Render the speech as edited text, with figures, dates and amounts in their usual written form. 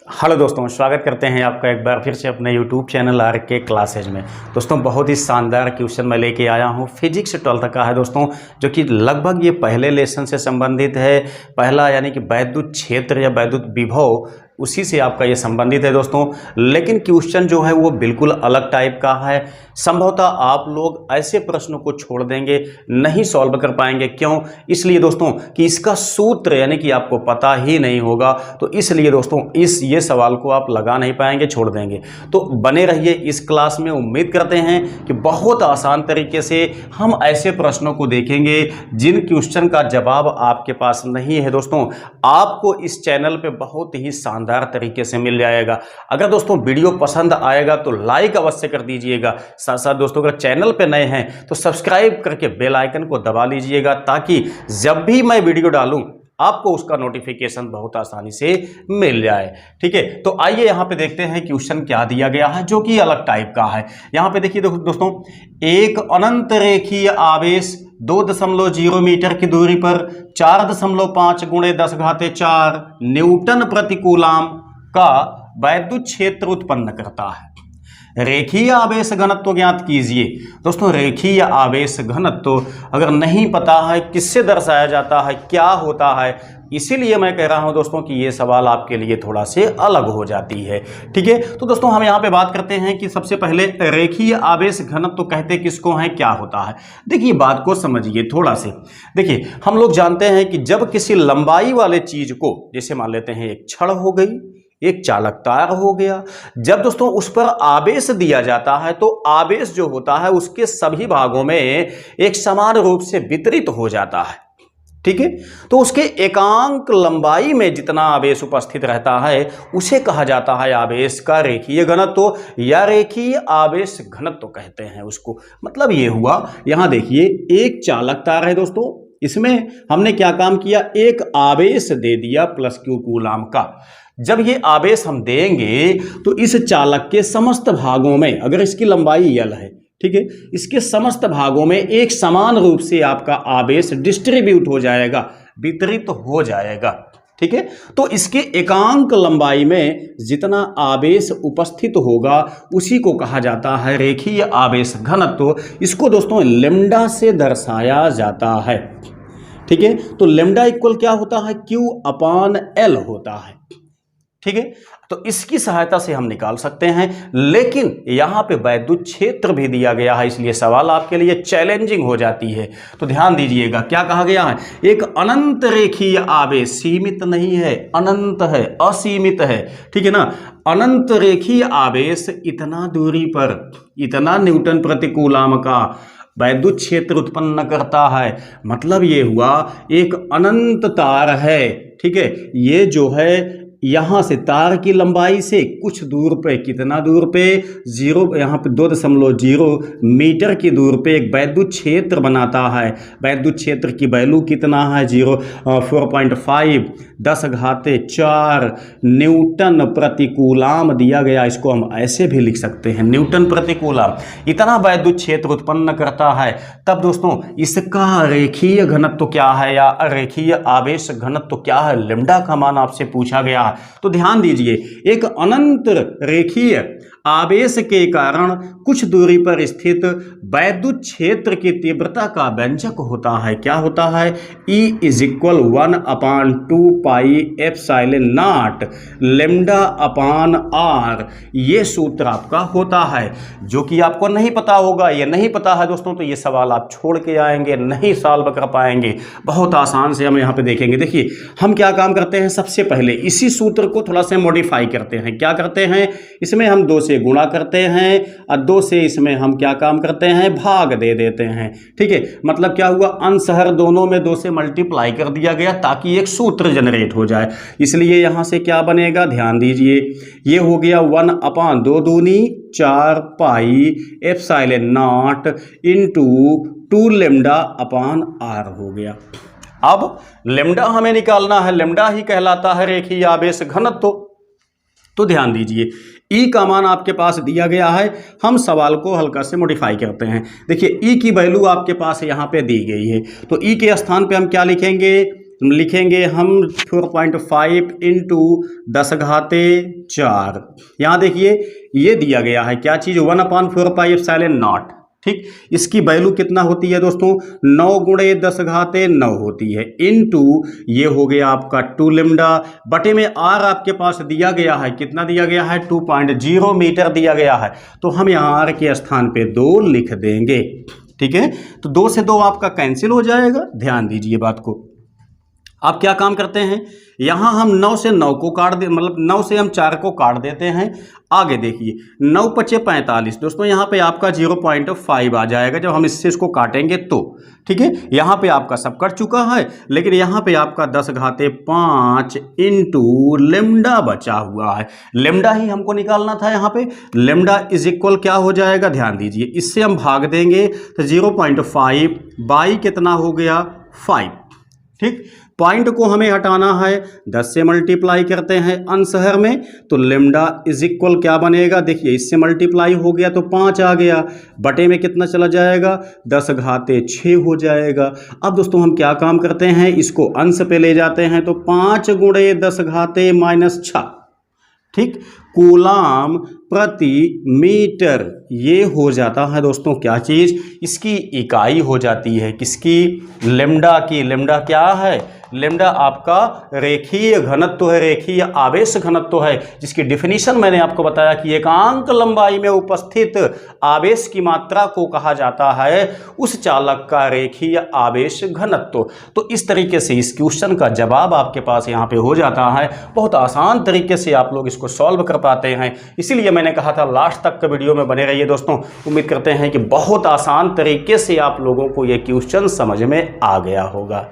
Hello दोस्तों, स्वागत करते हैं आपका एक बार फिर से अपने यूट्यूब चैनल आर के क्लासेज में। दोस्तों बहुत ही शानदार क्वेश्चन मैं लेके आया हूँ। फिजिक्स 12th का है दोस्तों, जो कि लगभग ये पहले लेसन से संबंधित है। पहला यानी कि वैद्युत क्षेत्र या वैद्युत विभव, उसी से आपका ये संबंधित है दोस्तों। लेकिन क्वेश्चन जो है वो बिल्कुल अलग टाइप का है। संभवतः आप लोग ऐसे प्रश्नों को छोड़ देंगे, नहीं सॉल्व कर पाएंगे। क्यों? इसलिए दोस्तों कि इसका सूत्र यानी कि आपको पता ही नहीं होगा, तो इसलिए दोस्तों ये सवाल को आप लगा नहीं पाएंगे, छोड़ देंगे। तो बने रहिए इस क्लास में। उम्मीद करते हैं कि बहुत आसान तरीके से हम ऐसे प्रश्नों को देखेंगे जिन क्वेश्चन का जवाब आपके पास नहीं है दोस्तों, आपको इस चैनल पे बहुत ही शानदार तरीके से मिल जाएगा। अगर दोस्तों वीडियो पसंद आएगा तो लाइक अवश्य कर दीजिएगा। साथ साथ दोस्तों अगर चैनल पे नए हैं तो सब्सक्राइब करके बेल आइकन को दबा लीजिएगा, ताकि जब भी मैं वीडियो डालूं आपको उसका नोटिफिकेशन बहुत आसानी से मिल जाए। ठीक है, तो आइए यहां पे देखते हैं क्वेश्चन क्या दिया गया है, जो कि अलग टाइप का है। यहां पे देखिए दोस्तों, एक अनंत रेखीय आवेश 2.0 मीटर की दूरी पर 4.5 × 10⁴ न्यूटन प्रति कूलाम का वैद्युत क्षेत्र उत्पन्न करता है। रेखीय आवेश घनत्व ज्ञात कीजिए। दोस्तों रेखीय आवेश घनत्व अगर नहीं पता है किससे दर्शाया जाता है, क्या होता है, इसीलिए मैं कह रहा हूं दोस्तों कि ये सवाल आपके लिए थोड़ा से अलग हो जाती है। ठीक है, तो दोस्तों हम यहां पे बात करते हैं कि सबसे पहले रेखीय आवेश घनत्व कहते किसको हैं, क्या होता है। देखिए बात को समझिए थोड़ा से। देखिए हम लोग जानते हैं कि जब किसी लंबाई वाले चीज को, जैसे मान लेते हैं एक छड़ हो गई, एक चालक तार हो गया, जब दोस्तों उस पर आवेश दिया जाता है तो आवेश जो होता है उसके सभी भागों में एक समान रूप से वितरित हो जाता है। ठीक है, तो उसके एकांक लंबाई में जितना आवेश उपस्थित रहता है उसे कहा जाता है आवेश का रेखीय घनत्व या रेखीय आवेश घनत्व कहते हैं उसको। मतलब ये हुआ, यहां देखिए एक चालक तार है दोस्तों, इसमें हमने क्या काम किया, एक आवेश दे दिया +Q कूलाम का। जब ये आवेश हम देंगे तो इस चालक के समस्त भागों में, अगर इसकी लंबाई L है, ठीक है, इसके समस्त भागों में एक समान रूप से आपका आवेश डिस्ट्रीब्यूट हो जाएगा, वितरित हो जाएगा। ठीक है, तो इसके एकांक लंबाई में जितना आवेश उपस्थित होगा उसी को कहा जाता है रेखीय आवेश घनत्व। इसको दोस्तों लैम्डा से दर्शाया जाता है। ठीक है, तो लैम्डा इक्वल क्या होता है, Q/L होता है। ठीक है, तो इसकी सहायता से हम निकाल सकते हैं। लेकिन यहां पे वैद्युत क्षेत्र भी दिया गया है, इसलिए सवाल आपके लिए चैलेंजिंग हो जाती है। तो ध्यान दीजिएगा क्या कहा गया है, एक अनंत रेखीय आवेश, सीमित नहीं है, अनंत है, असीमित है। ठीक है ना, अनंत रेखीय आवेश इतना दूरी पर, इतना न्यूटन प्रति कूलाम का वैद्युत क्षेत्र उत्पन्न करता है। मतलब ये हुआ एक अनंत तार है। ठीक है, ये जो है यहां से तार की लंबाई से कुछ दूर पे, कितना दूर पे, 0 यहाँ पे 2.0 मीटर की दूर पे एक वैद्युत क्षेत्र बनाता है। वैद्युत क्षेत्र की वैल्यू कितना है, 4.5 10⁴ न्यूटन प्रति कूलाम दिया गया। इसको हम ऐसे भी लिख सकते हैं, न्यूटन प्रति कूलाम इतना वैद्युत क्षेत्र उत्पन्न करता है। तब दोस्तों इसका रेखीय घनत्व क्या है या रेखीय आवेश घनत्व क्या है, लैम्डा का मान आपसे पूछा गया। तो ध्यान दीजिए, एक अनंत रेखीय आवेश के कारण कुछ दूरी पर स्थित वैद्युत क्षेत्र की तीव्रता का व्यंजक होता है, क्या होता है, E = 1/2 πε0 λ/r। ये सूत्र आपका होता है, जो कि आपको नहीं पता होगा। ये नहीं पता है दोस्तों तो ये सवाल आप छोड़ के आएंगे, नहीं सॉल्व कर पाएंगे। बहुत आसान से हम यहाँ पे देखेंगे। देखिए हम क्या काम करते हैं, सबसे पहले इसी सूत्र को थोड़ा सा मॉडिफाई करते हैं। क्या करते हैं, इसमें हम 2 से गुणा करते हैं और 2 से इसमें हम क्या काम करते हैं, भाग दे देते हैं। ठीक है, मतलब क्या हुआ, अंश हर दोनों में 2 से मल्टीप्लाई कर दिया गया ताकि एक सूत्र जनरेट हो जाए। इसलिए यहां से क्या बनेगा, ध्यान दीजिए, ये हो गया 1/2 दूनी 4 πε0 × 2 λ/r हो गया। अब लैम्डा हमें निकालना है, लैम्डा ही कहलाता है रेखीय आवेश घनत्व। तो ध्यान दीजिए, E का मान आपके पास दिया गया है, हम सवाल को हल्का से मॉडिफाई करते हैं। देखिए E की वैल्यू आपके पास यहाँ पे दी गई है, तो E के स्थान पे हम क्या लिखेंगे, तो लिखेंगे हम 4.5 इंटू 10⁴ यहाँ देखिए ये दिया गया है क्या चीज़ 1/4πε0। ठीक, इसकी वैल्यू कितना होती है दोस्तों 9 × 10⁹ होती है इंटू ये हो गया आपका 2 लैम्डा बटे में आर आपके पास दिया गया है, कितना दिया गया है 2.0 मीटर दिया गया है, तो हम यहाँ आर के स्थान पे 2 लिख देंगे। ठीक है, तो 2 से 2 आपका कैंसिल हो जाएगा। ध्यान दीजिए बात को। आप क्या काम करते हैं, यहाँ हम 9 से 9 को काट दे, मतलब 9 से हम 4 को काट देते हैं। आगे देखिए 9 × 5 = 45 दोस्तों, यहाँ पे आपका 0.5 आ जाएगा जब हम इससे इसको काटेंगे तो। ठीक है, यहाँ पे आपका सब कट चुका है, लेकिन यहाँ पे आपका 10⁵ इंटू लैम्डा बचा हुआ है। लैम्डा ही हमको निकालना था। यहाँ पे लैम्डा इज इक्वल क्या हो जाएगा, ध्यान दीजिए, इससे हम भाग देंगे तो 0.5 बाई कितना हो गया 5। ठीक, पॉइंट को हमें हटाना है, 10 से मल्टीप्लाई करते हैं अंशहर में, तो लैम्डा इज इक्वल क्या बनेगा, देखिए इससे मल्टीप्लाई हो गया तो 5 आ गया, बटे में कितना चला जाएगा 10⁶ हो जाएगा। अब दोस्तों हम क्या काम करते हैं, इसको अंश पे ले जाते हैं, तो 5 × 10⁻⁻⁶। ठीक, कूलाम प्रति मीटर ये हो जाता है दोस्तों क्या चीज़, इसकी इकाई हो जाती है किसकी, लैम्डा की। लैम्डा क्या है, लैम्डा आपका रेखीय घनत्व है, रेखीय आवेश घनत्व है, जिसकी डिफिनीशन मैंने आपको बताया कि एकांक लंबाई में उपस्थित आवेश की मात्रा को कहा जाता है उस चालक का रेखीय आवेश घनत्व। तो इस तरीके से इस क्वेश्चन का जवाब आपके पास यहाँ पे हो जाता है। बहुत आसान तरीके से आप लोग इसको सॉल्व कर पाते हैं, इसीलिए मैंने कहा था लास्ट तक के वीडियो में बने रहिए दोस्तों। उम्मीद करते हैं कि बहुत आसान तरीके से आप लोगों को ये क्वेश्चन समझ में आ गया होगा।